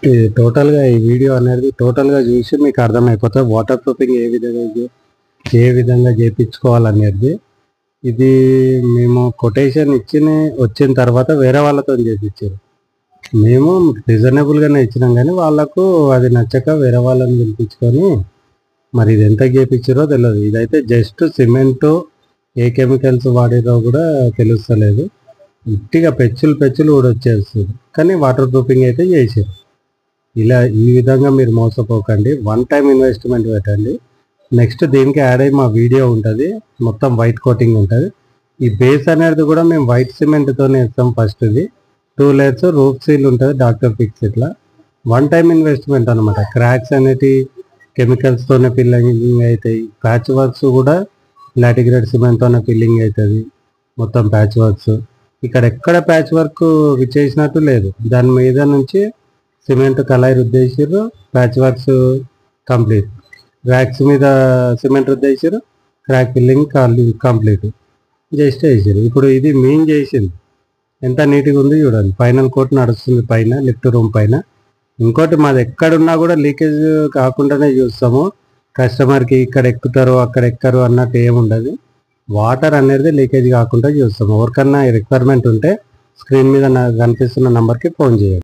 ఇది టోటల్‌గా ఈ వీడియో అనేది టోటల్‌గా చూసి మీకు అర్థమైపోతది. వాటర్ ప్రూఫింగ్ ఏ విధంగా చేపించుకోవాలనేది. ఇది మేము కొటేషన్ వచ్చిన తర్వాత వేరే వాళ్ళతోని చేపించారు. మేము రీజనబుల్‌గానే ఇచ్చినాం గానీ, వాళ్ళకు అది నచ్చక వేరే వాళ్ళని పిలిపించుకొని మరి ఇది ఎంతకు చేపించిర్రో తెలవదు. ఇదైతే జస్ట్ సిమెంటు ఏ కెమికల్స్ వాడిర్రో కూడా తెలుస్తలేదు. ఉట్టిగా పెచ్చులు ఊడొచ్చేస్తుంది. కానీ వాటర్ ప్రూఫింగ్ అయితే చేసిర్రు. ఈ విధంగా మీరు మోసపోకండి. వన్ టైమ్ ఇన్వెస్ట్‌మెంట్ పెట్టండి. నెక్స్ట్ దీనికి యాడ్ అయ్యి మా వీడియో ఉంటది. మొత్తం వైట్ కోటింగ్ ఉంటది. ఈ బేస్ అనేది కూడా మేము వైట్ సిమెంట్‌తోనే ఏస్తాం ఫస్ట్‌ది. 2 లేయర్స్ రూఫ్ సీల్ ఉంటది. డాక్టర్ పిక్స్ ఇట్లా. వన్ టైమ్ ఇన్వెస్ట్‌మెంట్ అనమాట. క్రాక్స్ అనేటివి కెమికల్స్‌తోనే ఫిల్లింగ్ అయితాయి. ప్యాచ్ వర్క్స్ కూడా లాటిగ్రేడ్ సిమెంట్‌తోనే ఫిల్లింగ్ అయితది. మొత్తం ప్యాచ్ వర్క్స్. ఇక్కడ ఎక్కడ ప్యాచ్ వర్క్ చేసినట్టు లేదు. దాని మీద నుంచి సిమెంట్ కలయి రుద్దేసిర్రు. Patch works complete. ర్యాక్స్ మీద సిమెంట్ రుద్దేసిర్రు. Crack filling complete. జస్ట్ వేసిర్రు. ఇప్పుడు ఇది మేము చేసింది. ఎంత నీట్‌గా ఉంది చూడండి. ఫైనల్ కోట్ నడుస్తుంది పైన లిఫ్ట్ రూమ్ పైన. ఇంకోటి మాది ఎక్కడున్నా కూడా లీకేజ్ కాకుండానే చూస్తాము. కస్టమర్‌కి ఇక్కడ ఎక్కుతారు, అక్కడ ఎక్కరు అన్నట్టు ఏముండదు. వాటర్ అనేది లీకేజ్ కాకుండా చూస్తాము. ఎవరికన్నా రిక్వైర్మెంట్ ఉంటే స్క్రీన్ మీద కనిపిస్తున్న నంబర్‌కి ఫోన్ చేయండి.